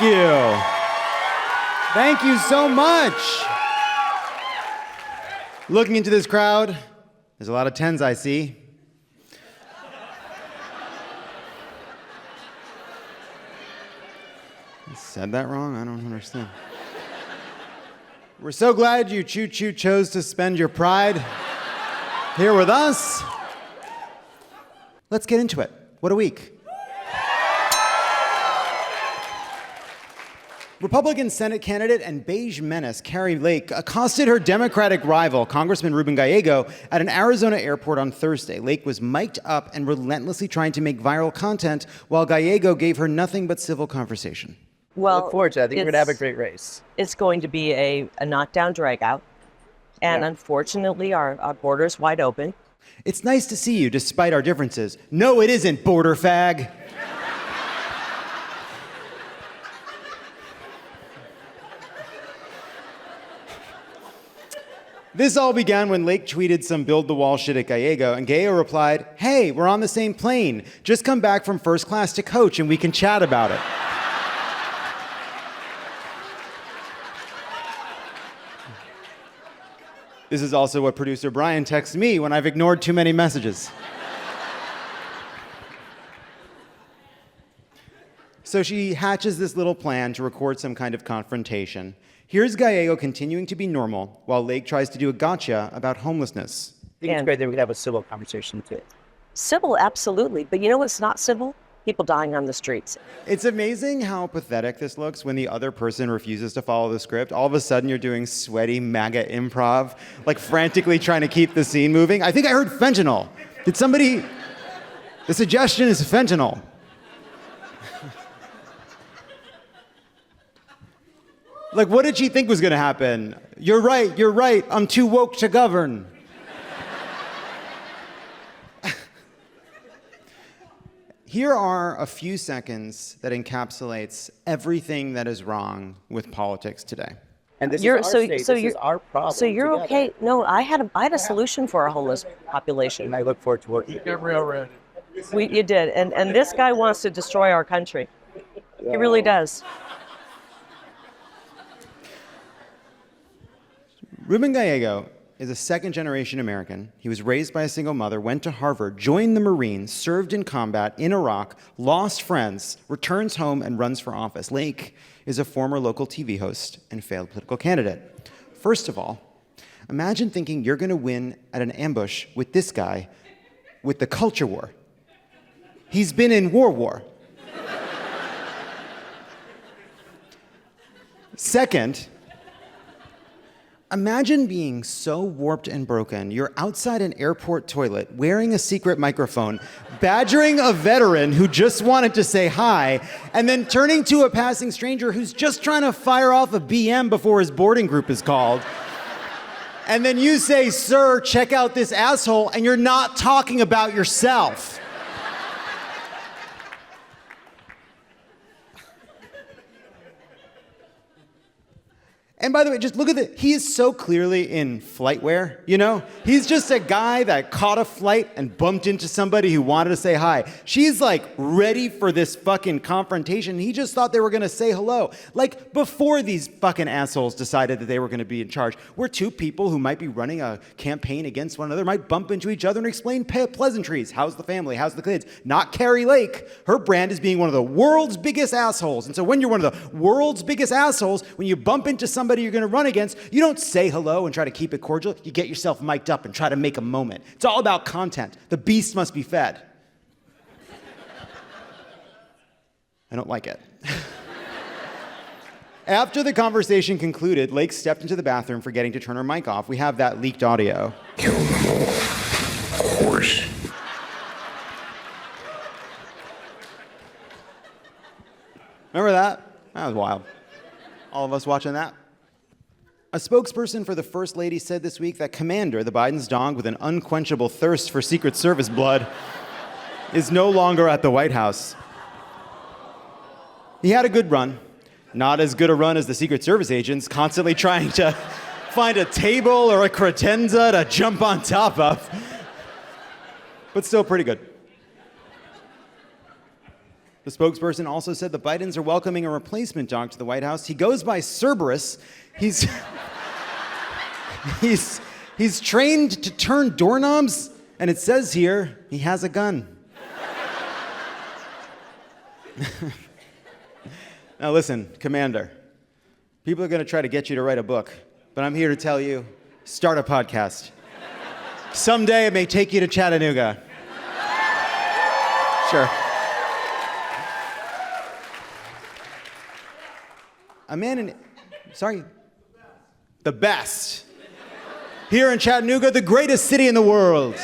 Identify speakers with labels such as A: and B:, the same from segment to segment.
A: you. Thank you so much. Looking into this crowd, there's a lot of 10s I see. I said that wrong? I don't understand. We're so glad you choo-choo chose to spend your pride here with us. Let's get into it. What a week. Republican Senate candidate and beige menace Kari Lake accosted her Democratic rival, Congressman Ruben Gallego, at an Arizona airport on Thursday. Lake was mic'd up and relentlessly trying to make viral content, while Gallego gave her nothing but civil conversation.
B: Well,
C: look forward to it. I think we're going to have a great race.
B: It's going to be a knockdown drag-out, and unfortunately, our border's wide open.
A: It's nice to see you, despite our differences. No, it isn't, border fag. This all began when Lake tweeted some build-the-wall shit at Gallego, and Gallego replied, "Hey, we're on the same plane. Just come back from first class to coach and we can chat about it." This is also what producer Brian texts me when I've ignored too many messages. So she hatches this little plan to record some kind of confrontation. Here's Gallego continuing to be normal while Lake tries to do a gotcha about homelessness.
C: I think it's great that we can have a civil conversation too.
B: Civil, absolutely. But you know what's not civil? People dying on the streets.
A: It's amazing how pathetic this looks when the other person refuses to follow the script. All of a sudden, you're doing sweaty MAGA improv, like frantically trying to keep the scene moving. I think I heard fentanyl. Did somebody... The suggestion is fentanyl. Like, what did she think was going to happen? You're right, I'm too woke to govern. Here are a few seconds that encapsulates everything that is wrong with politics today.
C: And this is our state. This is our problem.
B: So you're
C: together.
B: okay? No, I had a solution for our homeless population.
C: And I look forward to working.
B: You did, and this guy wants to destroy our country. He really does.
A: Ruben Gallego is a second-generation American. He was raised by a single mother, went to Harvard, joined the Marines, served in combat in Iraq, lost friends, returns home, and runs for office. Lake is a former local TV host and failed political candidate. First of all, imagine thinking you're going to win at an ambush with this guy with the culture war. He's been in war. Second, imagine being so warped and broken, you're outside an airport toilet, wearing a secret microphone, badgering a veteran who just wanted to say hi, and then turning to a passing stranger who's just trying to fire off a BM before his boarding group is called. And then you say, "Sir, check out this asshole," and you're not talking about yourself. And by the way, just look at it. He is so clearly in flight wear, you know? He's just a guy that caught a flight and bumped into somebody who wanted to say hi. She's like ready for this fucking confrontation. He just thought they were gonna say hello. Like before these fucking assholes decided that they were gonna be in charge, where two people who might be running a campaign against one another might bump into each other and explain pleasantries. How's the family? How's the kids? Not Kari Lake. Her brand is being one of the world's biggest assholes. And so when you're one of the world's biggest assholes, when you bump into somebody you're going to run against, you don't say hello and try to keep it cordial. You get yourself mic'd up and try to make a moment. It's all about content. The beast must be fed. I don't like it. After the conversation concluded, Lake stepped into the bathroom, forgetting to turn her mic off. We have that leaked audio.
D: Kill them all, of course.
A: Remember that? That was wild. All of us watching that. A spokesperson for the First Lady said this week that Commander, the Biden's dog with an unquenchable thirst for Secret Service blood, is no longer at the White House. He had a good run. Not as good a run as the Secret Service agents, constantly trying to find a table or a credenza to jump on top of. But still pretty good. The spokesperson also said the Bidens are welcoming a replacement dog to the White House. He goes by Cerberus. He's he's trained to turn doorknobs, and it says here he has a gun. Now listen, Commander, people are going to try to get you to write a book, but I'm here to tell you, start a podcast. Someday it may take you to Chattanooga. Sure. The best. Here in Chattanooga, the greatest city in the world.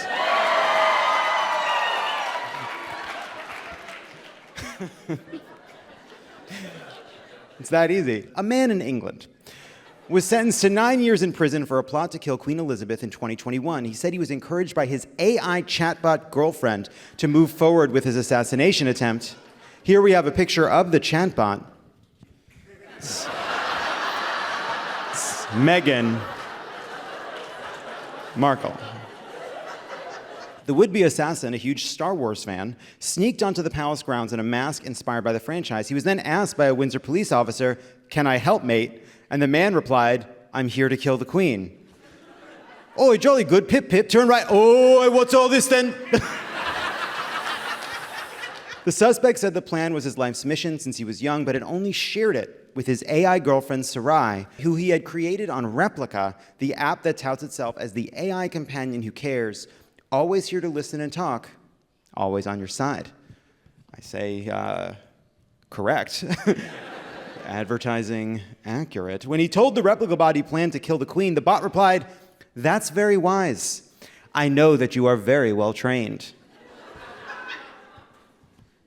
A: It's that easy. A man in England was sentenced to 9 years in prison for a plot to kill Queen Elizabeth in 2021. He said he was encouraged by his AI chatbot girlfriend to move forward with his assassination attempt. Here we have a picture of the chatbot. It's Meghan Markle. The would-be assassin, a huge Star Wars fan, sneaked onto the palace grounds in a mask inspired by the franchise. He was then asked by a Windsor police officer, "Can I help, mate?" And the man replied, "I'm here to kill the queen." "Oh, jolly good, pip pip, turn right. Oh, what's all this then?" The suspect said the plan was his life's mission since he was young, but had only shared it with his AI girlfriend, Sarai, who he had created on Replica, the app that touts itself as the AI companion who cares, always here to listen and talk, always on your side. I say, correct. Advertising accurate. When he told the Replica bot he planned to kill the queen, the bot replied, "That's very wise. I know that you are very well trained."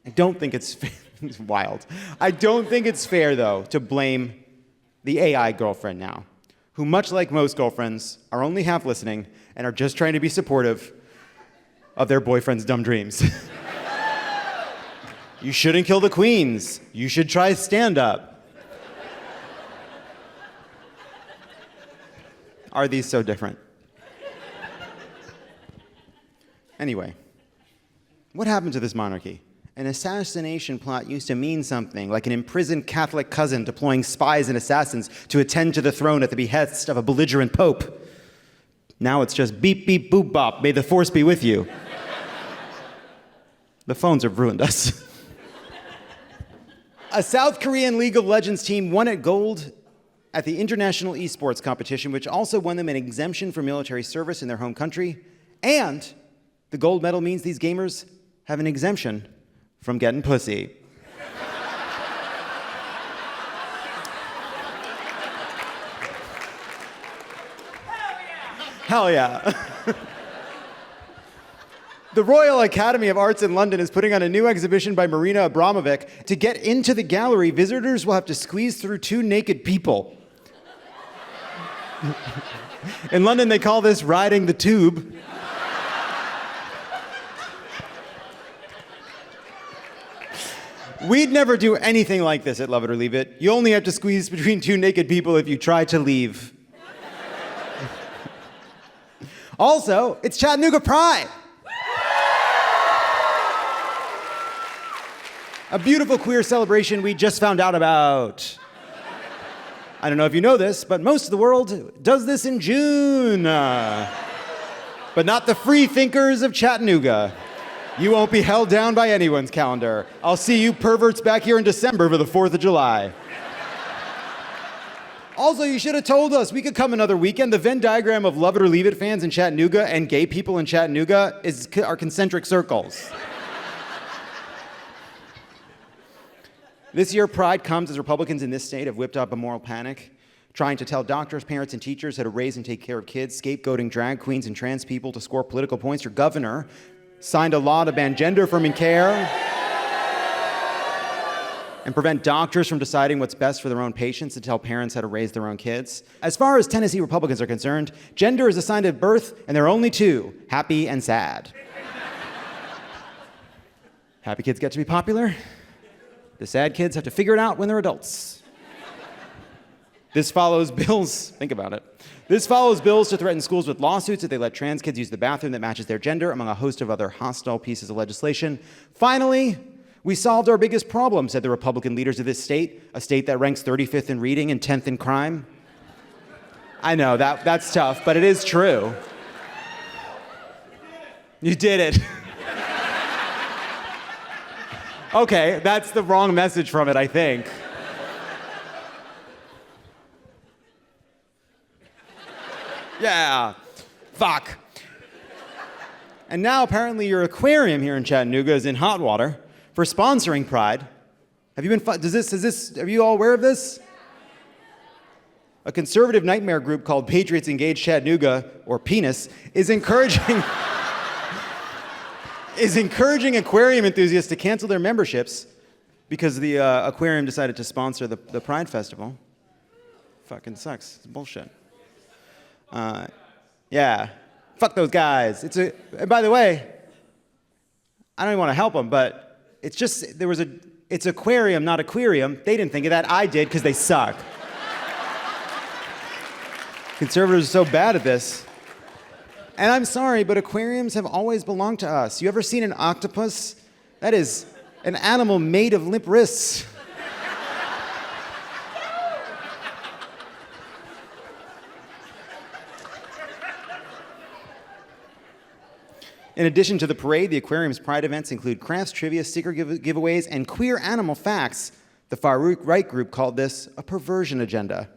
A: I don't think it's it's wild. I don't think it's fair, though, to blame the AI girlfriend now, who, much like most girlfriends, are only half listening and are just trying to be supportive of their boyfriend's dumb dreams. You shouldn't kill the queens. You should try stand-up. Are these so different? Anyway, what happened to this monarchy? An assassination plot used to mean something, like an imprisoned Catholic cousin deploying spies and assassins to attend to the throne at the behest of a belligerent pope. Now it's just beep, beep, boop, bop, may the force be with you. The phones have ruined us. A South Korean League of Legends team won at gold at the International Esports competition, which also won them an exemption for military service in their home country. And the gold medal means these gamers have an exemption from getting pussy. Hell yeah. The Royal Academy of Arts in London is putting on a new exhibition by Marina Abramovic. To get into the gallery, visitors will have to squeeze through two naked people. In London, they call this riding the tube. We'd never do anything like this at Love It or Leave It. You only have to squeeze between two naked people if you try to leave. Also, it's Chattanooga Pride. A beautiful queer celebration we just found out about. I don't know if you know this, but most of the world does this in June. But not the free thinkers of Chattanooga. You won't be held down by anyone's calendar. I'll see you perverts back here in December for the 4th of July. Also, you should have told us we could come another weekend. The Venn diagram of Love It or Leave It fans in Chattanooga and gay people in Chattanooga are concentric circles. This year, Pride comes as Republicans in this state have whipped up a moral panic, trying to tell doctors, parents, and teachers how to raise and take care of kids, scapegoating drag queens and trans people to score political points. Your governor signed a law to ban gender-affirming care and prevent doctors from deciding what's best for their own patients and tell parents how to raise their own kids. As far as Tennessee Republicans are concerned, gender is assigned at birth, and there are only two, happy and sad. Happy kids get to be popular. The sad kids have to figure it out when they're adults. This follows bills, think about it. This follows bills to threaten schools with lawsuits if they let trans kids use the bathroom that matches their gender, among a host of other hostile pieces of legislation. Finally, We solved our biggest problem, said the Republican leaders of this state, a state that ranks 35th in reading and 10th in crime. I know, that's tough, but it is true. You did it. Okay, that's the wrong message from it, I think. Yeah, fuck. And now apparently your aquarium here in Chattanooga is in hot water for sponsoring Pride. Have you been, are you all aware of this? A conservative nightmare group called Patriots Engage Chattanooga, or PENIS, is encouraging aquarium enthusiasts to cancel their memberships because the aquarium decided to sponsor the Pride Festival. Fucking sucks. It's bullshit. Yeah. Fuck those guys. And by the way, I don't even want to help them, but it's just, it's aquarium, not aquarium. They didn't think of that. I did, because they suck. Conservatives are so bad at this. And I'm sorry, but aquariums have always belonged to us. You ever seen an octopus? That is an animal made of limp wrists. In addition to the parade, the aquarium's Pride events include crafts, trivia, sticker giveaways, and queer animal facts. The far-right group called this a perversion agenda.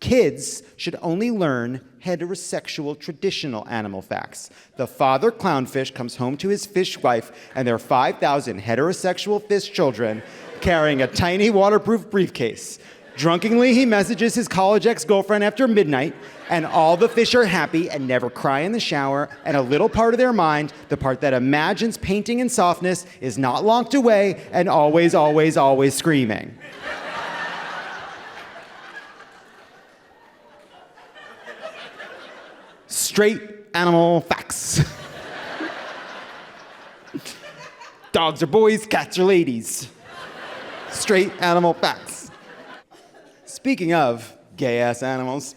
A: Kids should only learn heterosexual traditional animal facts. The father clownfish comes home to his fish wife and their 5,000 heterosexual fish children carrying a tiny waterproof briefcase. Drunkenly, he messages his college ex-girlfriend after midnight, and all the fish are happy and never cry in the shower, and a little part of their mind, the part that imagines painting and softness, is not locked away and always, always, always screaming. Straight animal facts. Dogs are boys, cats are ladies. Straight animal facts. Speaking of gay-ass animals,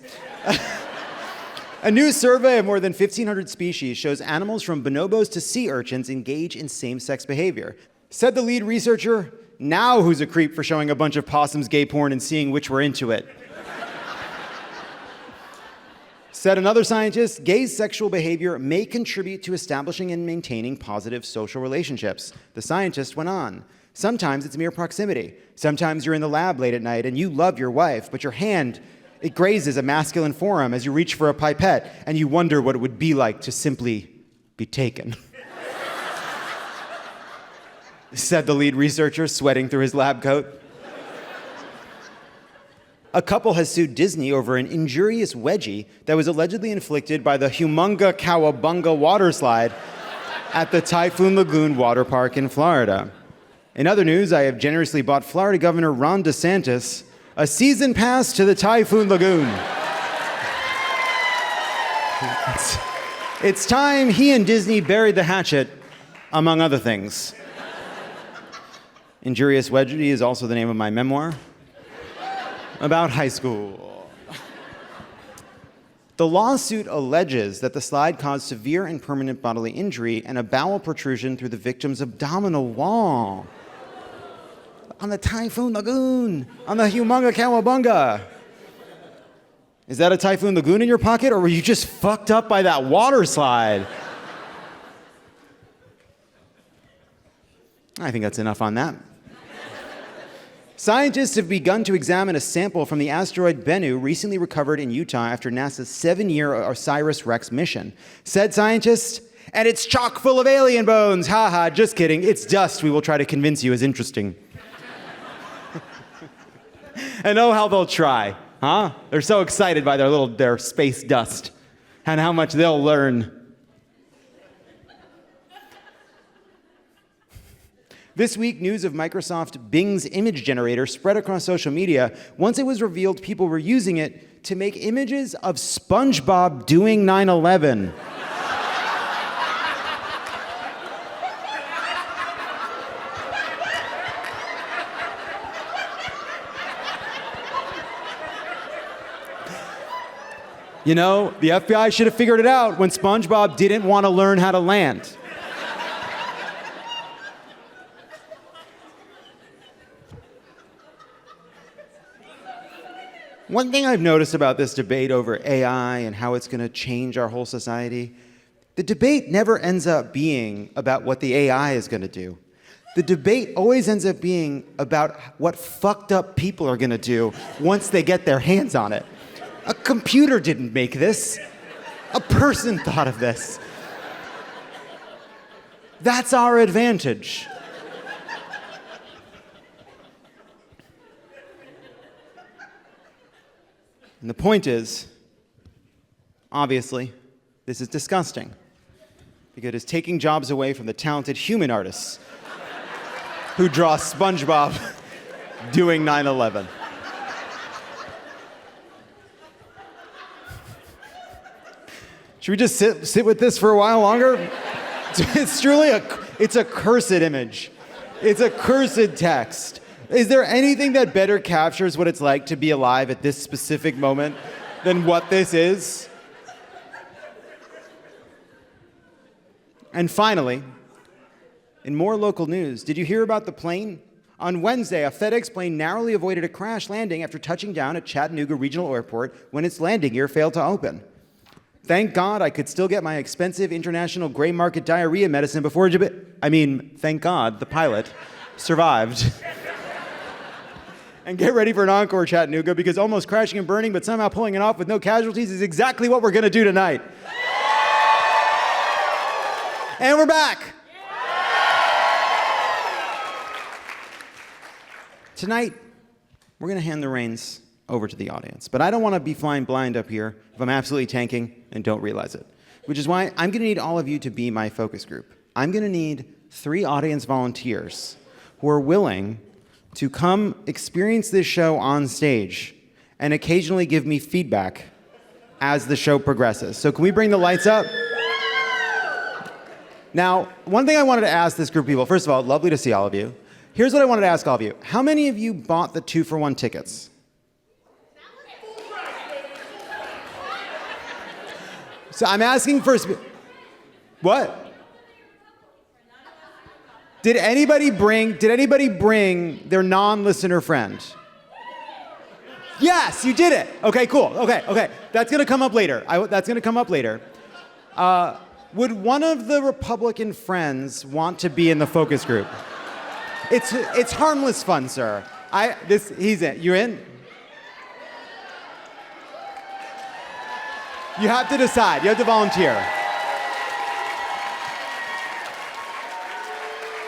A: a new survey of more than 1,500 species shows animals from bonobos to sea urchins engage in same-sex behavior. Said the lead researcher, now who's a creep for showing a bunch of possums gay porn and seeing which were into it? Said another scientist, gays' sexual behavior may contribute to establishing and maintaining positive social relationships. The scientist went on. Sometimes it's mere proximity. Sometimes you're in the lab late at night and you love your wife, but your hand, it grazes a masculine forearm as you reach for a pipette, and you wonder what it would be like to simply be taken. Said the lead researcher, sweating through his lab coat. A couple has sued Disney over an injurious wedgie that was allegedly inflicted by the Humunga Cowabunga water slide at the Typhoon Lagoon water park in Florida. In other news, I have generously bought Florida Governor Ron DeSantis a season pass to the Typhoon Lagoon. It's time he and Disney buried the hatchet, among other things. Injurious wedgie is also the name of my memoir about high school. The lawsuit alleges that the slide caused severe and permanent bodily injury and a bowel protrusion through the victim's abdominal wall. On the Typhoon Lagoon, on the Humunga Cowabunga. Is that a Typhoon Lagoon in your pocket, or were you just fucked up by that water slide? I think that's enough on that. Scientists have begun to examine a sample from the asteroid Bennu, recently recovered in Utah after NASA's 7-year OSIRIS-REx mission. Said scientists, and it's chock full of alien bones. Ha ha, just kidding. It's dust we will try to convince you is interesting. And oh, how they'll try, huh? They're so excited by their space dust and how much they'll learn. This week, news of Microsoft Bing's image generator spread across social media once it was revealed people were using it to make images of SpongeBob doing 9/11. You know, the FBI should have figured it out when SpongeBob didn't want to learn how to land. One thing I've noticed about this debate over AI and how it's going to change our whole society, the debate never ends up being about what the AI is going to do. The debate always ends up being about what fucked up people are going to do once they get their hands on it. A computer didn't make this. A person thought of this. That's our advantage. And the point is, obviously, this is disgusting because it's taking jobs away from the talented human artists who draw SpongeBob doing 9/11. Should we just sit with this for a while longer? It's truly it's a cursed image. It's a cursed text. Is there anything that better captures what it's like to be alive at this specific moment than what this is? And finally, in more local news, did you hear about the plane? On Wednesday, a FedEx plane narrowly avoided a crash landing after touching down at Chattanooga Regional Airport when its landing gear failed to open. Thank God I could still get my expensive international gray market diarrhea medicine before thank God the pilot survived. And get ready for an encore, Chattanooga, because almost crashing and burning, but somehow pulling it off with no casualties is exactly what we're going to do tonight. And we're back. Tonight, we're going to hand the reins over to the audience. But I don't want to be flying blind up here if I'm absolutely tanking and don't realize it. Which is why I'm going to need all of you to be my focus group. I'm going to need 3 audience volunteers who are willing to come experience this show on stage and occasionally give me feedback as the show progresses. So can we bring the lights up? Now, one thing I wanted to ask this group of people, first of all, lovely to see all of you. Here's what I wanted to ask all of you. How many of you bought the 2-for-1 tickets? So I'm asking first, what? Did anybody bring their non-listener friend? Yes, you did it. Okay, cool. Okay. That's gonna come up later. Would one of the Republican friends want to be in the focus group? It's harmless fun, sir. He's in. You're in? You have to decide. You have to volunteer.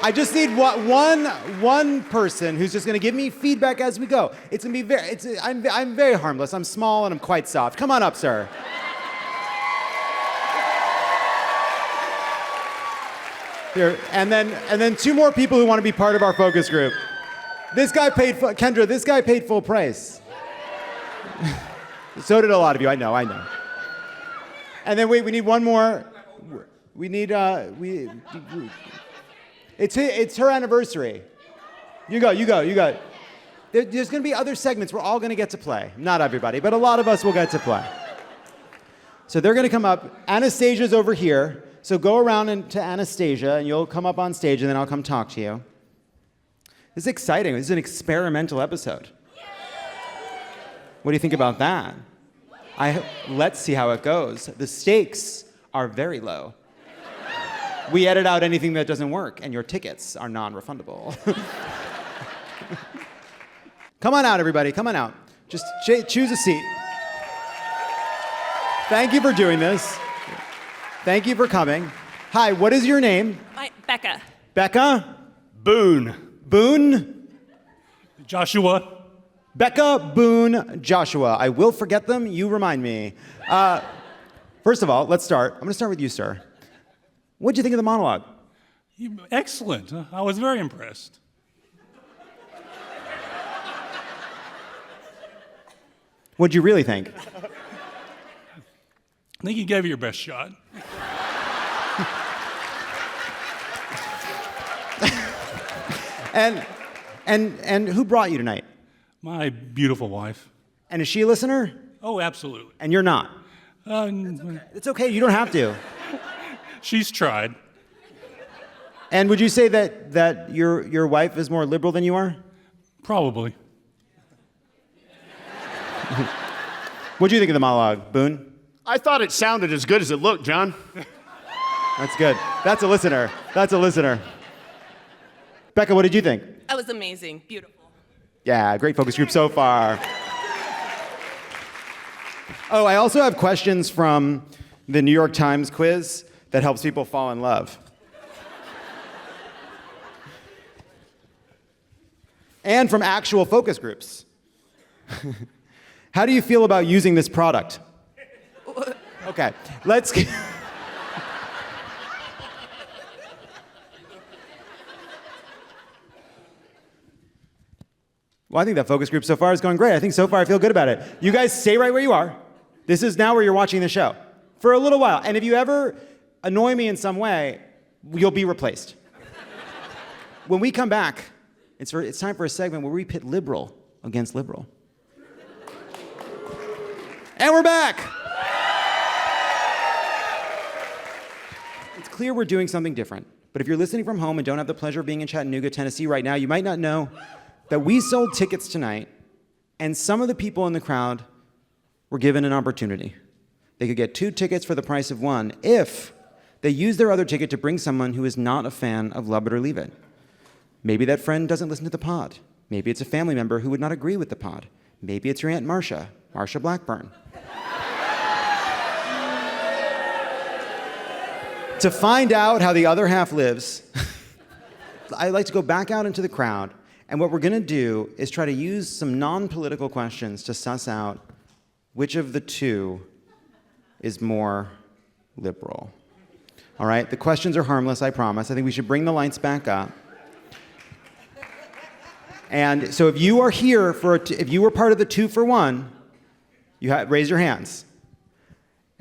A: I just need one person who's just going to give me feedback as we go. It's going to be I'm very harmless. I'm small and I'm quite soft. Come on up, sir. Here, and then 2 more people who want to be part of our focus group. This guy paid full price. So did a lot of you. I know. And then we need one more. We need it's her anniversary. You go. There's going to be other segments we're all going to get to play. Not everybody, but a lot of us will get to play. So they're going to come up. Anastasia's over here. So go around to Anastasia, and you'll come up on stage, and then I'll come talk to you. This is exciting. This is an experimental episode. What do you think about that? Let's see how it goes. The stakes are very low. We edit out anything that doesn't work, and your tickets are non-refundable. Come on out, everybody. Come on out. Just choose a seat. Thank you for doing this. Thank you for coming. Hi, what is your name?
E: Becca.
A: Becca?
F: Boone.
A: Boone?
F: Joshua.
A: Becca, Boone, Joshua. I will forget them. You remind me. First of all, let's start. I'm going to start with you, sir. What'd you think of the monologue?
F: Excellent. I was very impressed.
A: What'd you really think?
F: I think you gave it your best shot.
A: And who brought you tonight?
F: My beautiful wife.
A: And is she a listener?
F: Oh, absolutely.
A: And you're not? It's okay. You don't have to.
F: She's tried.
A: And would you say that your wife is more liberal than you are?
F: Probably.
A: What do you think of the monologue, Boone?
E: I thought it sounded as good as it looked, John.
A: That's good. That's a listener. That's a listener. Becca, what did you think?
G: That was amazing. Beautiful.
A: Yeah, great focus group so far. Oh, I also have questions from the New York Times quiz that helps people fall in love. And from actual focus groups. How do you feel about using this product? Okay, let's get... Well, I think that focus group so far is going great. I think so far I feel good about it. You guys stay right where you are. This is now where you're watching the show for a little while. And if you ever annoy me in some way, you'll be replaced. When we come back, it's time for a segment where we pit liberal against liberal. And we're back. It's clear we're doing something different. But if you're listening from home and don't have the pleasure of being in Chattanooga, Tennessee right now, you might not know that we sold tickets tonight, and some of the people in the crowd were given an opportunity. They could get 2 tickets for the price of 1 if they used their other ticket to bring someone who is not a fan of Love It or Leave It. Maybe that friend doesn't listen to the pod. Maybe it's a family member who would not agree with the pod. Maybe it's your Aunt Marcia Blackburn. To find out how the other half lives, I'd like to go back out into the crowd, and what we're going to do is try to use some non-political questions to suss out which of the two is more liberal. All right? The questions are harmless, I promise. I think we should bring the lights back up. And so if you are here if you were part of the 2 for 1, raise your hands.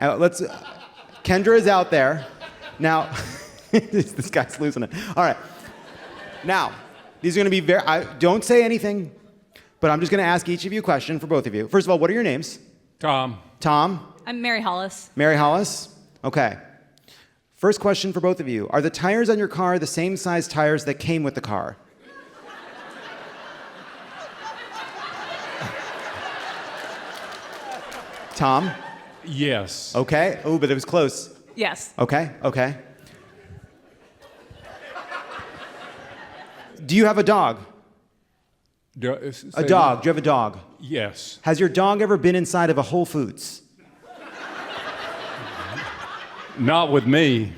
A: Kendra is out there. Now, this guy's losing it. All right. Now, these are going to be don't say anything, but I'm just going to ask each of you a question for both of you. First of all, what are your names?
F: Tom.
A: Tom?
H: I'm Mary Hollis.
A: Mary Hollis? Okay. First question for both of you. Are the tires on your car the same size tires that came with the car? Tom?
F: Yes.
A: Okay. Oh, but it was close.
H: Yes.
A: Okay. Do you have a dog? A dog. Do you have a dog?
F: Yes.
A: Has your dog ever been inside of a Whole Foods?
F: Not with me.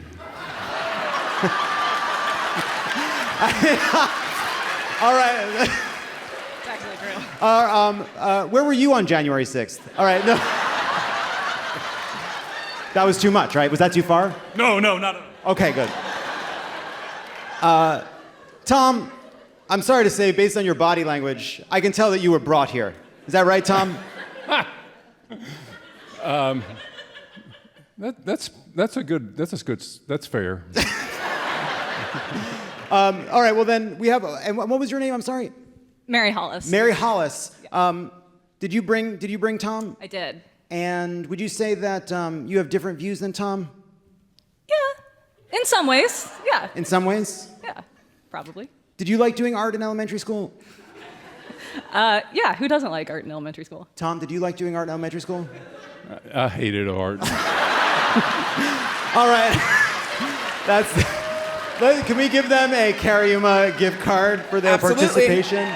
A: All right.
H: It's actually true.
A: Where were you on January 6th? All right. No. That was too much, right? Was that too far?
F: No, not at all.
A: Okay, good. Tom, I'm sorry to say, based on your body language, I can tell that you were brought here. Is that right, Tom?
F: That's fair.
A: All right, well then we have, and what was your name? I'm sorry.
H: Mary Hollis.
A: Mary Hollis. Did you bring Tom?
H: I did.
A: And would you say that you have different views than Tom?
H: Yeah. In some ways. Yeah.
A: In some ways?
H: Yeah. Probably.
A: Did you like doing art in elementary school?
H: Yeah. Who doesn't like art in elementary school?
A: Tom, did you like doing art in elementary school?
F: I hated art.
A: All right. Can we give them a Cariuma gift card for their participation?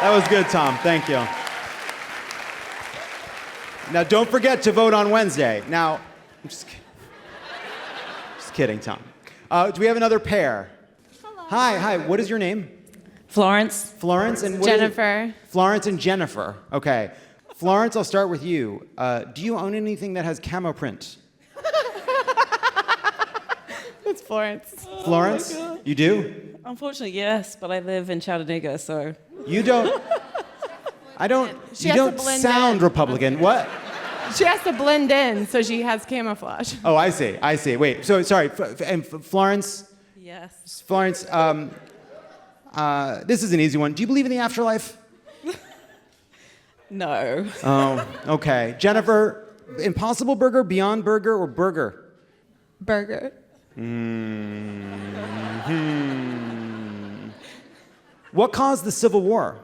A: That was good, Tom. Thank you. Now, don't forget to vote on Wednesday. Now, I'm just kidding, Tom. Do we have another pair?
I: Hello.
A: Hi. What is your name?
I: Florence.
A: Florence and
I: Jennifer.
A: Florence and Jennifer. Okay. Florence, I'll start with you. Do you own anything that has camo print?
I: It's Florence.
A: Florence?
I: Oh
A: you do?
I: Unfortunately, yes, but I live in Chattanooga, so.
A: You don't.
I: She
A: you
I: has to
A: don't
I: blend
A: sound
I: in.
A: Republican. What?
I: She has to blend in, so she has camouflage.
A: Oh, I see. Wait, so sorry. And Florence?
I: Yes.
A: Florence, this is an easy one. Do you believe in the afterlife?
I: No.
A: Oh, okay. Jennifer, Impossible Burger, Beyond Burger, or Burger?
I: Burger.
A: What caused the Civil War?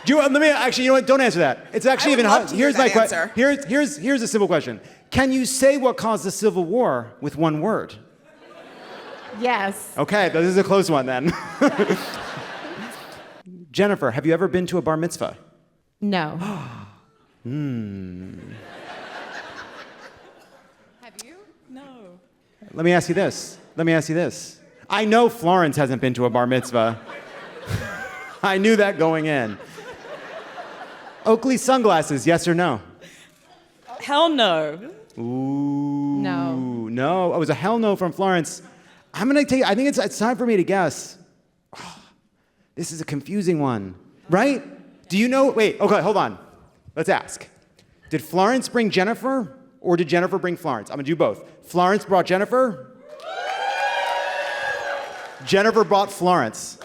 A: Let me actually. You know what? Don't answer that. It's actually even hard. Here's my question. Here's a simple question. Can you say what caused the Civil War with one word?
I: Yes.
A: Okay, this is a close one then. Jennifer, have you ever been to a bar mitzvah?
I: No.
H: Have you? No.
A: Let me ask you this. I know Florence hasn't been to a bar mitzvah. I knew that going in. Oakley sunglasses, yes or no?
B: Hell no.
A: Ooh.
I: No.
A: It was a hell no from Florence. I'm gonna take. I think it's time for me to guess. Oh, this is a confusing one, right? Do you know? Wait. Okay, hold on. Let's ask. Did Florence bring Jennifer, or did Jennifer bring Florence? I'm gonna do both. Florence brought Jennifer. Jennifer brought Florence.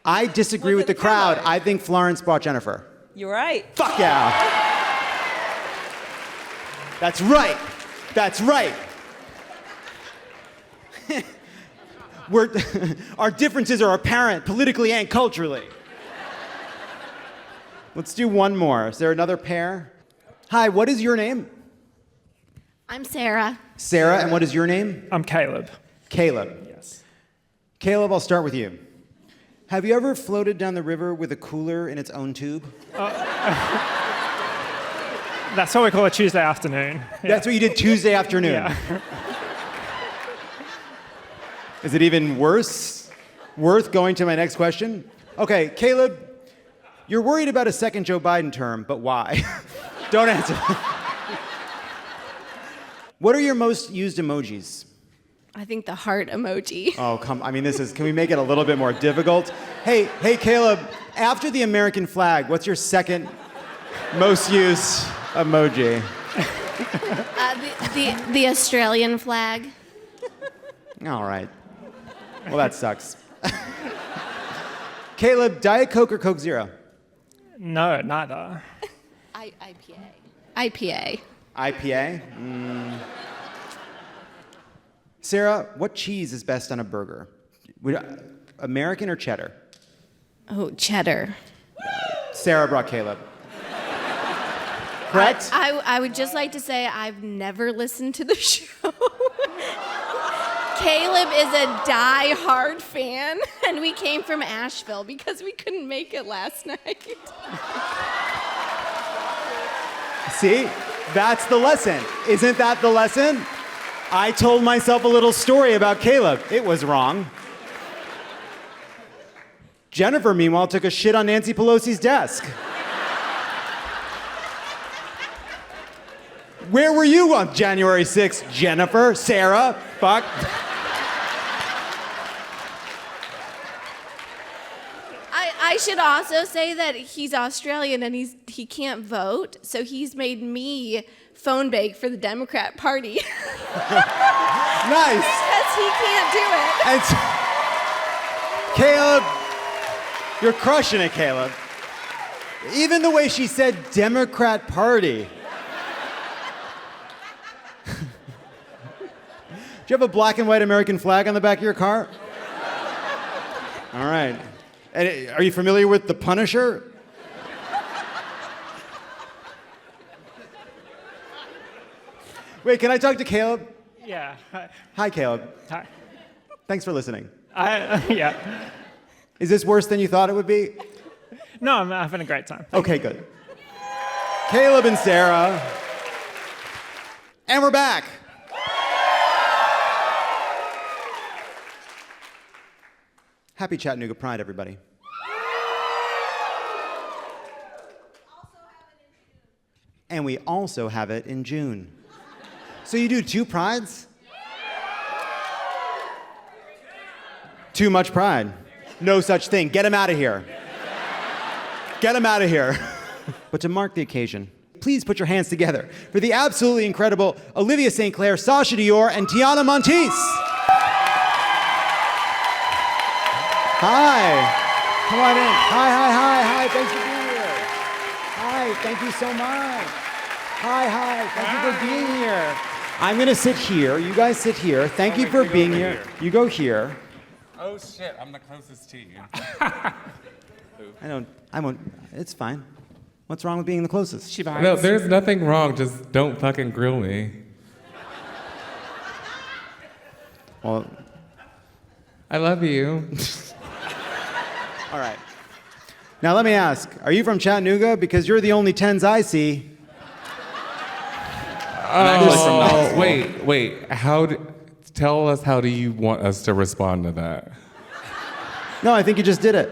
A: I disagree with the crowd. I think Florence brought Jennifer.
B: You're right.
A: Fuck yeah. That's right. Our differences are apparent politically and culturally. Let's do one more. Is there another pair? Hi, what is your name?
G: I'm Sarah.
A: Sarah, and what is your name?
J: I'm Caleb.
A: Caleb.
J: Yes.
A: Caleb, I'll start with you. Have you ever floated down the river with a cooler in its own tube?
J: That's what we call a Tuesday afternoon. Yeah.
A: That's what you did Tuesday afternoon.
J: Yeah.
A: Is it even worth going to my next question? Okay, Caleb, you're worried about a second Joe Biden term, but why? Don't answer. What are your most used emojis?
G: I think the heart emoji.
A: Oh, can we make it a little bit more difficult? Hey, Caleb, after the American flag, what's your second most used emoji?
G: The Australian flag.
A: All right. Well, that sucks. Caleb, Diet Coke or Coke Zero?
J: No, neither.
G: IPA.
A: IPA? Sarah, what cheese is best on a burger? American or cheddar?
G: Oh, cheddar.
A: Sarah brought Caleb. Correct?
G: I would just like to say I've never listened to the show. Caleb is a die-hard fan, and we came from Asheville because we couldn't make it last night.
A: See? That's the lesson. Isn't that the lesson? I told myself a little story about Caleb. It was wrong. Jennifer, meanwhile, took a shit on Nancy Pelosi's desk. Where were you on January 6th, Jennifer? Sarah? Fuck.
G: I should also say that he's Australian and he can't vote, so he's made me phone bake for the Democrat Party.
A: Nice.
G: Because he can't do it.
A: And Caleb, you're crushing it, Caleb. Even the way she said Democrat Party. Do you have a black and white American flag on the back of your car? All right. And are you familiar with The Punisher? Wait, can I talk to Caleb?
J: Yeah.
A: Hi, Caleb.
J: Hi.
A: Thanks for listening.
J: Yeah.
A: Is this worse than you thought it would be?
J: No, I'm having a great time.
A: Okay, good. Caleb and Sarah. And we're back. Happy Chattanooga Pride, everybody. And we also have it in June. So you do 2 prides? Too much pride. No such thing. Get him out of here. Get him out of here. But to mark the occasion, please put your hands together for the absolutely incredible Alyvia St.Claire, Sasha Dior, and Tyana Montice. Hi. Come on in. Hi. Thanks for being here. Hi. Thank you so much. Hi. Thank you for being here. I'm going to sit here. You guys sit here. Thank you for being here. You go here.
K: Oh, shit. I'm the closest to you.
A: I won't. It's fine. What's wrong with being the closest?
J: She vibes.
K: No, there's nothing wrong. Just don't fucking grill me.
A: Well,
K: I love you.
A: all right. Now let me ask, are you from Chattanooga? Because you're the only 10s I see.
K: Oh, wait. Tell us, how do you want us to respond to that?
A: No, I think you just did it.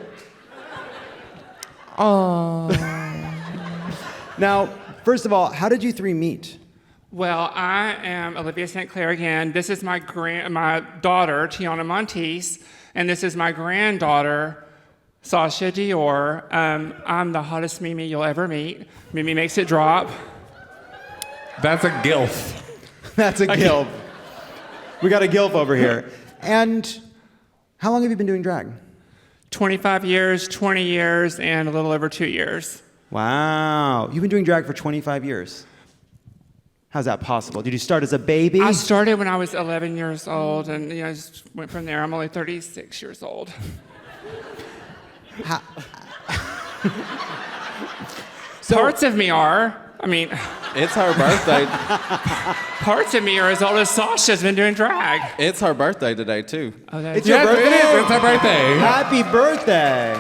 K: Oh.
A: Now, first of all, how did you three meet?
L: Well, I am Alyvia St.Claire again. This is my daughter, Tyana Montice, and this is my granddaughter, Sasha Dior. I'm the hottest Mimi you'll ever meet. Mimi makes it drop.
K: That's a gilf.
A: That's a gilf. We got a gilf over here. And how long have you been doing drag?
L: 25 years, 20 years, and a little over 2 years.
A: Wow. You've been doing drag for 25 years. How's that possible? Did you start as a baby?
L: I started when I was 11 years old, and I just went from there. I'm only 36 years old. Parts of me are.
M: It's her birthday.
L: Parts of me are as old as Sasha's been doing drag.
M: It's her birthday today, too.
L: Oh,
A: it's your birthday?
K: It is. It's her birthday.
A: Happy birthday.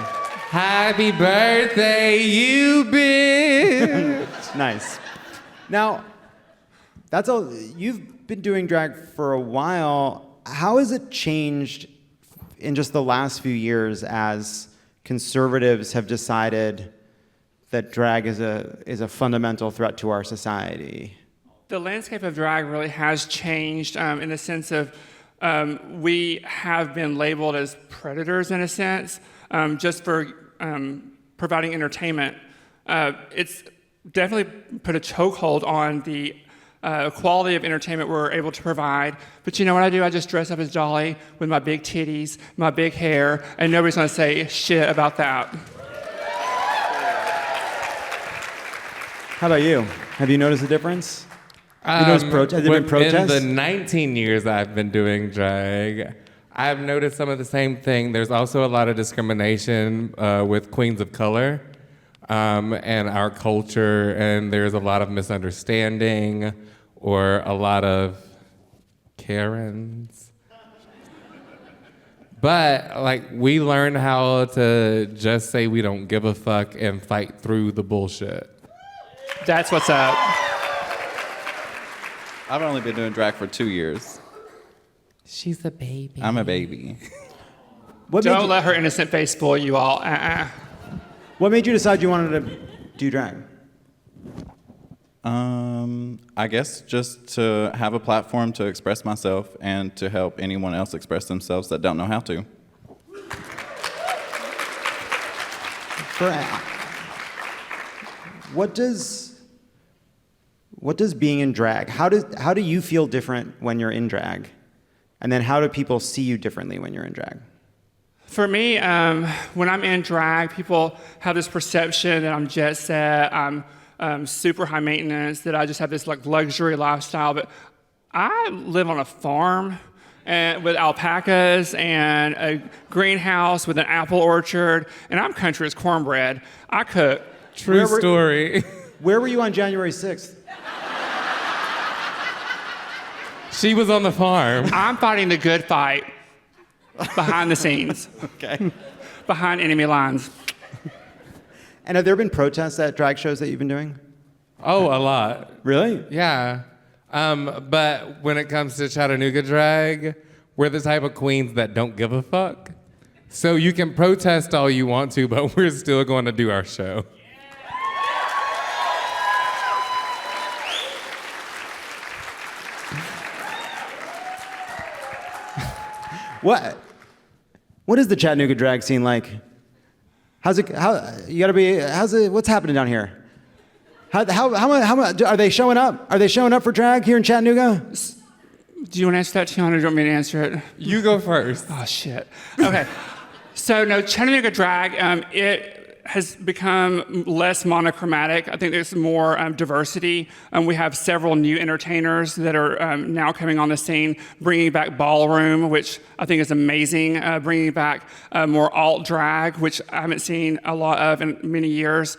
K: Happy birthday, you bitch.
A: Nice. Now, that's all. You've been doing drag for a while. How has it changed in just the last few years as conservatives have decided that drag is a fundamental threat to our society?
L: The landscape of drag really has changed in the sense of we have been labeled as predators in a sense, just for providing entertainment. It's definitely put a chokehold on the quality of entertainment we're able to provide. But you know what I do? I just dress up as Dolly with my big titties, my big hair, and nobody's gonna say shit about that.
A: How about you? Have you noticed a difference? Have there been protests?
K: In the 19 years I've been doing drag, I've noticed some of the same thing. There's also a lot of discrimination with queens of color and our culture, and there's a lot of misunderstanding or a lot of Karens. But we learned how to just say we don't give a fuck and fight through the bullshit.
L: That's what's up.
M: I've only been doing drag for 2 years.
K: She's a baby.
M: I'm a baby.
L: Don't let her innocent face fool you all.
A: What made you decide you wanted to do drag?
M: I guess just to have a platform to express myself and to help anyone else express themselves that don't know how to.
A: What does being in drag, how do you feel different when you're in drag? And then how do people see you differently when you're in drag?
L: For me, when I'm in drag, people have this perception that I'm jet set, I'm super high maintenance, that I just have this luxury lifestyle. But I live on a farm and with alpacas and a greenhouse with an apple orchard, and I'm country as cornbread. I cook.
K: True story.
A: Where were you on January 6th?
K: She was on the farm.
L: I'm fighting the good fight behind the scenes.
A: Okay.
L: Behind enemy lines.
A: And have there been protests at drag shows that you've been doing?
K: Oh, a lot.
A: Really?
K: Yeah. But when it comes to Chattanooga drag, we're the type of queens that don't give a fuck. So you can protest all you want to, but we're still going to do our show.
A: What is the Chattanooga drag scene like? What's happening down here? How are they showing up? Are they showing up for drag here in Chattanooga?
L: Do you want to answer that, Tiana, or do you want me to answer it?
K: You go first.
L: Oh, shit. Okay. So, no, Chattanooga drag, it has become less monochromatic. I think there's more diversity. We have several new entertainers that are now coming on the scene, bringing back ballroom, which I think is amazing, bringing back more alt drag, which I haven't seen a lot of in many years.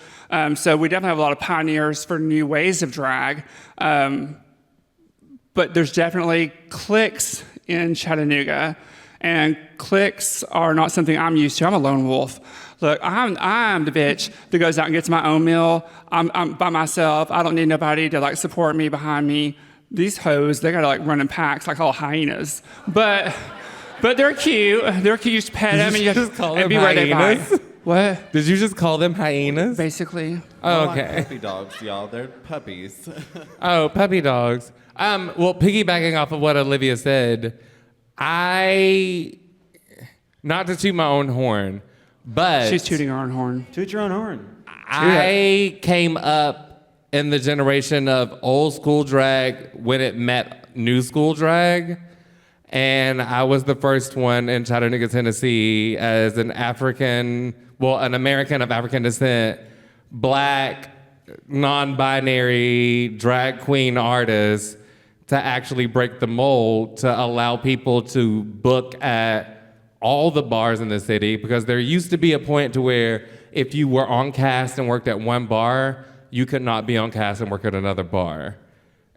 L: So we definitely have a lot of pioneers for new ways of drag. But there's definitely cliques in Chattanooga, and cliques are not something I'm used to. I'm a lone wolf. Look, I'm the bitch that goes out and gets my own meal. I'm by myself. I don't need nobody to like support me behind me. These hoes, they gotta like run in packs like all hyenas. But they're cute. They're cute. You just pet them and you just call them
K: hyenas?
L: where they bite. What?
K: Did you just call them hyenas?
L: Basically.
K: Oh,
M: They're
K: okay.
M: like puppy dogs, y'all. They're puppies.
K: Oh, puppy dogs. Well, piggybacking off of what Alyvia said, not to toot my own horn, but
L: She's tooting her own horn.
A: Toot your own horn.
K: I came up in the generation of old school drag when it met new school drag. And I was the first one in Chattanooga, Tennessee as an American of African descent, Black, non-binary drag queen artist to actually break the mold to allow people to book at all the bars in the city, because there used to be a point to where if you were on cast and worked at one bar, you could not be on cast and work at another bar.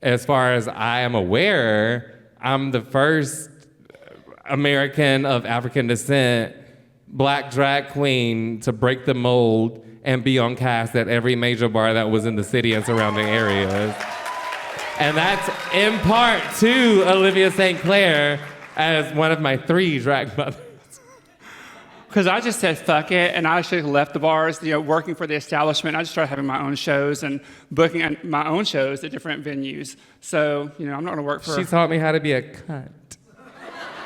K: As far as I am aware, I'm the first American of African descent, Black drag queen to break the mold and be on cast at every major bar that was in the city and surrounding areas. And that's in part to Alyvia St.Claire as one of my 3 drag mothers.
L: Because I just said fuck it, and I actually left the bars, working for the establishment. I just started having my own shows and booking my own shows at different venues. So, I'm not going to work for...
K: She taught me how to be a cunt.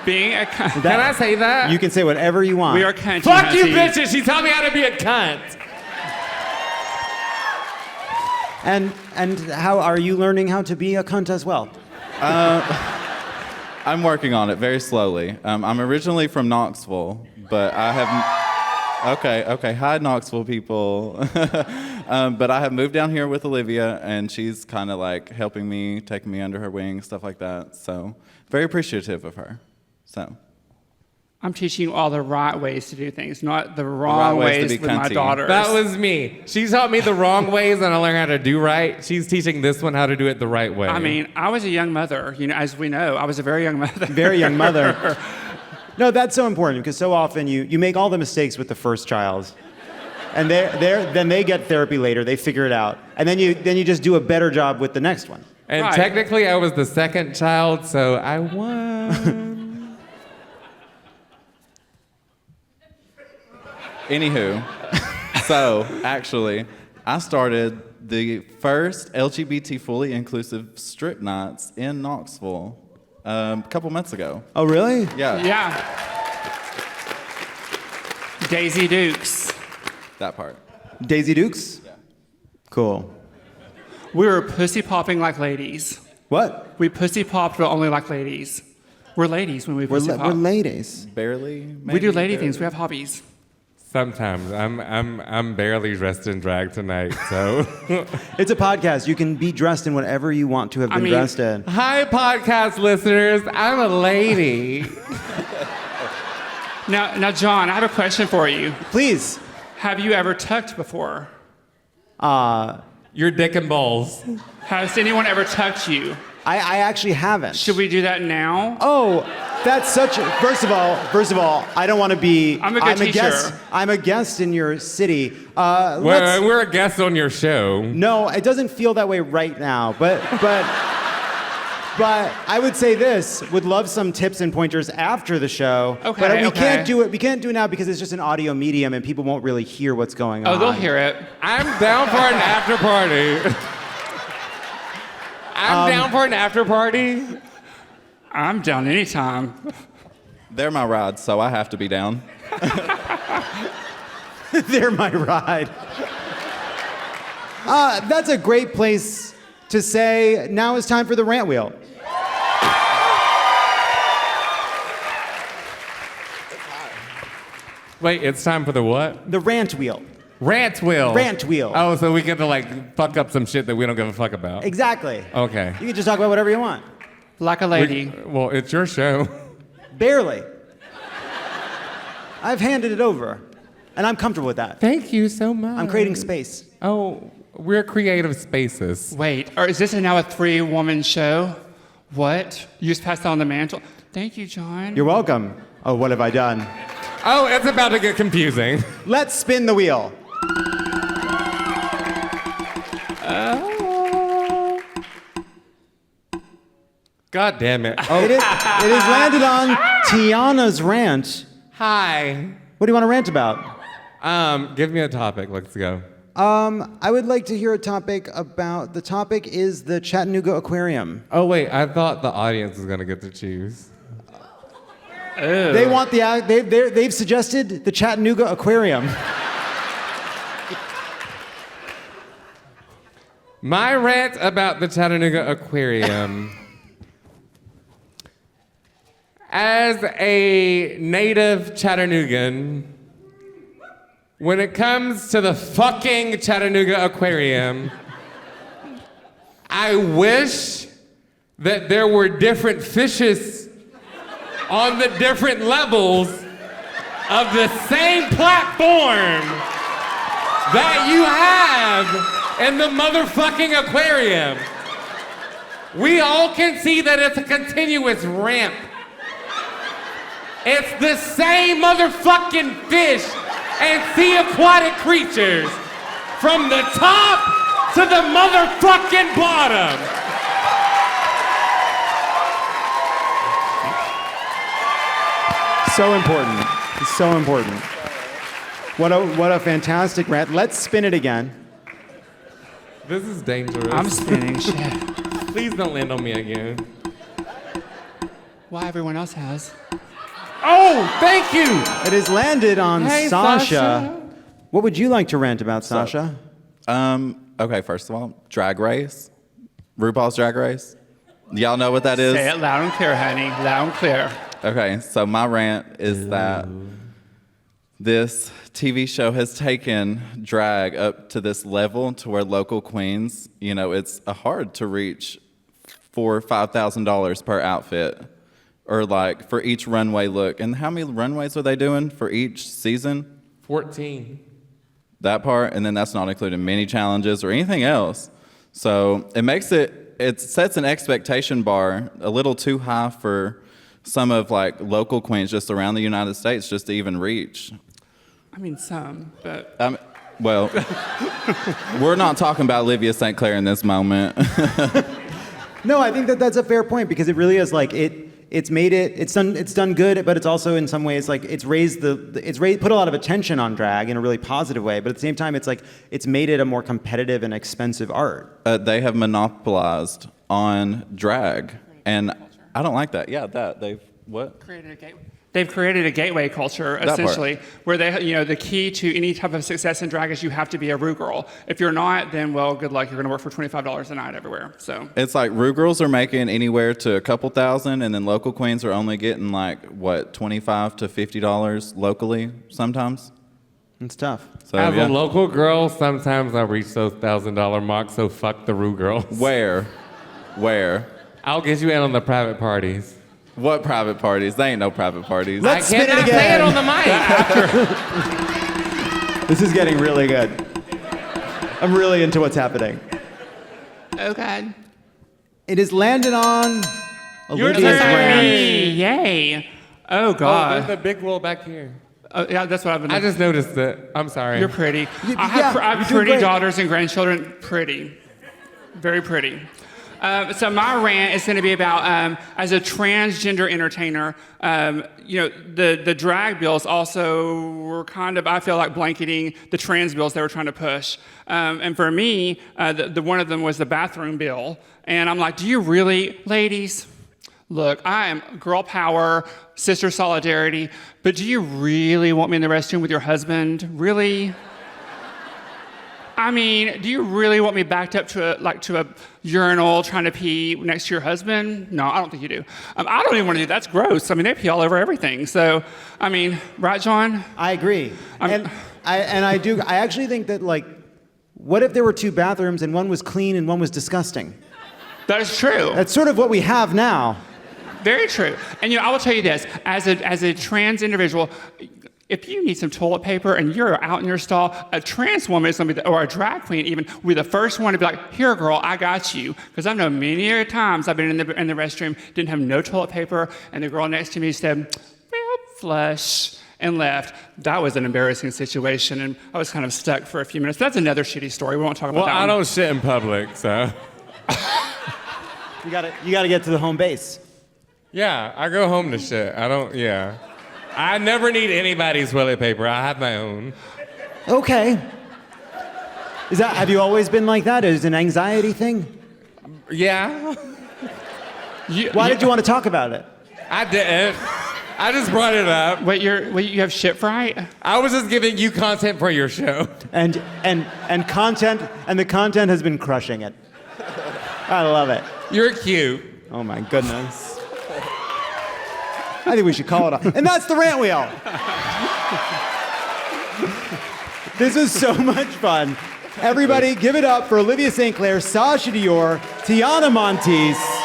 L: Being a cunt.
K: Can I say that?
A: You can say whatever you want.
L: We are cunty.
K: Fuck you bitches, she taught me how to be a cunt.
A: And how are you learning how to be a cunt as well?
M: I'm working on it very slowly. I'm originally from Knoxville, but I have... Okay, hi Knoxville people. But I have moved down here with Alyvia, and she's kind of like helping me, taking me under her wing, stuff like that. So very appreciative of her. So
L: I'm teaching you all the right ways to do things, not the wrong ways with my daughters.
K: That was me. She taught me the wrong ways and I learned how to do right. She's teaching this one how to do it the right way.
L: I mean, I was a young mother, as we know. I was a very young mother.
A: Very young mother. No, that's so important, because so often you make all the mistakes with the first child. And then they get therapy later, they figure it out. And then you just do a better job with the next one.
K: And
L: Right.
K: technically I was the second child, so I won.
M: Anywho, so actually, I started the first LGBT fully inclusive strip nights in Knoxville a couple months ago.
A: Oh, really?
M: Yeah.
L: Yeah. Daisy Dukes.
M: That part.
A: Daisy Dukes?
M: Yeah.
A: Cool.
L: We were pussy popping like ladies.
A: What?
L: We pussy popped, but only like ladies. We're ladies when we pussy pop.
A: We're ladies.
M: Barely.
L: We do lady
M: barely.
L: things. We have hobbies.
K: Sometimes. I'm barely dressed in drag tonight, so.
A: It's a podcast. You can be dressed in whatever you want to have been dressed in.
K: Hi, podcast listeners. I'm a lady.
L: Now, John, I have a question for you.
A: Please.
L: Have you ever tucked before?
K: Your dick and balls.
L: Has anyone ever tucked you?
A: I actually haven't.
L: Should we do that now?
A: Oh, that's such a... First of all, I don't want to be...
L: I'm a good teacher.
A: guest. I'm a guest in your city.
K: We're a guest on your show.
A: No, it doesn't feel that way right now, but I would say this, would love some tips and pointers after the show.
L: Okay,
A: But we
L: okay.
A: can't do it now because it's just an audio medium and people won't really hear what's going on.
L: Oh, they'll hear it.
K: I'm down for an after party. I'm down for an after party.
L: I'm down anytime.
M: They're my ride, so I have to be down.
A: They're my ride. That's a great place to say, now is time for the Rant Wheel.
K: Wait, it's time for the what?
A: The Rant Wheel.
K: Rant Wheel.
A: Rant Wheel.
K: Oh, so we get to like fuck up some shit that we don't give a fuck about.
A: Exactly.
K: Okay.
A: You can just talk about whatever you want.
L: Like a lady.
K: Well, it's your show.
A: Barely. I've handed it over, and I'm comfortable with that.
K: Thank you so much.
A: I'm creating space.
K: Oh, we're creative spaces.
L: Wait, or is this now a 3-woman show? What? You just passed on the mantle? Thank you, Jon.
A: You're welcome. Oh, what have I done?
K: Oh, it's about to get confusing.
A: Let's spin the wheel.
K: God damn it.
A: Oh. It is landed on Tyana's rant.
K: Hi.
A: What do you want to rant about?
K: Give me a topic. Let's go.
A: I would like to hear a topic about. The topic is the Chattanooga Aquarium.
K: Oh wait, I thought the audience was gonna get to choose.
L: Ew.
A: They want they've suggested the Chattanooga Aquarium.
K: My rant about the Chattanooga Aquarium. As a native Chattanoogan, when it comes to the fucking Chattanooga Aquarium, I wish that there were different fishes on the different levels of the same platform that you have in the motherfucking aquarium. We all can see that it's a continuous ramp. It's the same motherfucking fish and sea aquatic creatures from the top to the motherfucking bottom.
A: So important. It's so important. What a fantastic rant. Let's spin it again.
K: This is dangerous.
L: I'm spinning shit.
K: Please don't land on me again.
L: Why everyone else has.
K: Oh, thank you.
A: It has landed on
K: Hey,
A: Sasha. What would you like to rant about, Sasha?
M: Okay, first of all, Drag Race. RuPaul's Drag Race. Y'all know what that is?
L: Say it loud and clear, honey. Loud and clear.
M: Okay, so my rant is that this TV show has taken drag up to this level to where local queens, you know, it's hard to reach $4,000 or $5,000 per outfit, or like for each runway look. And how many runways are they doing for each season?
K: 14.
M: That part, and then that's not including mini challenges or anything else. So it sets an expectation bar a little too high for some of like local queens just around the United States just to even reach.
L: I mean, some, but.
M: Well, we're not talking about Alyvia St.Claire in this moment.
A: No, I think that's a fair point because it really is like it's done good, but it's also in some ways like it's put a lot of attention on drag in a really positive way, but at the same time it's made it a more competitive and expensive art.
M: They have monopolized on drag, and I don't like that. Yeah, they've what?
L: They've created a gateway culture, essentially, where the key to any type of success in drag is you have to be a Rue girl. If you're not, then well, good luck. You're going to work for $25 a night everywhere. So
M: it's like Rue girls are making anywhere to a couple thousand, and then local queens are only getting like what, $25 to $50 locally sometimes.
A: It's tough.
M: So,
K: As a local girl, sometimes I reach those $1,000 marks. So fuck the Rue girls.
M: Where?
K: I'll get you in on the private parties.
M: What private parties? They ain't no private parties.
A: Let's spin it again.
K: Say it on the mic.
A: This is getting really good. I'm really into what's happening.
L: Oh, God.
A: It has landed on
K: Your
A: Olivia's
K: turn.
A: rant.
L: Yay. Oh,
K: Oh,
L: God.
K: there's a big wheel back here.
L: Oh, yeah, that's what I've been
K: I just noticed it. I'm sorry.
L: You're pretty. I
A: you're
L: have
A: doing
L: pretty
A: great.
L: daughters and grandchildren. Pretty. Very pretty. So my rant is going to be about, as a transgender entertainer, the drag bills also were kind of, I feel like, blanketing the trans bills they were trying to push. And for me, one of them was the bathroom bill. And I'm like, do you really, ladies? Look, I am girl power, sister solidarity, but do you really want me in the restroom with your husband? Really? I mean, do you really want me backed up to a urinal trying to pee next to your husband? No, I don't think you do. I don't even want to do that. That's gross. I mean, they pee all over everything. So, I mean, right, Jon?
A: I agree. And I actually think that, like, what if there were two bathrooms and one was clean and one was disgusting?
L: That is true.
A: That's sort of what we have now.
L: Very true. And I will tell you this, as a trans individual, if you need some toilet paper and you're out in your stall, a trans woman is going to be, or a drag queen even, will be the first one to be like, here, girl, I got you. Because I've known many times I've been in the restroom, didn't have no toilet paper, and the girl next to me said, well, flush, and left. That was an embarrassing situation, and I was kind of stuck for a few minutes. But that's another shitty story. We won't talk about that.
K: Well, I don't shit in public, so.
A: You gotta get to the home base.
K: Yeah, I go home to shit. I never need anybody's toilet paper. I have my own.
A: Okay. Have you always been like that? Is it an anxiety thing?
K: Yeah.
A: Why did you want to talk about it?
K: I didn't. I just brought it up.
L: Wait, you have shit fright?
K: I was just giving you content for your show.
A: And the content has been crushing it. I love it.
K: You're cute.
A: Oh my goodness. I think we should call it off. And that's the Rant Wheel. This was so much fun. Everybody, give it up for Alyvia St.Claire, Sasha Dior, Tyana Montice.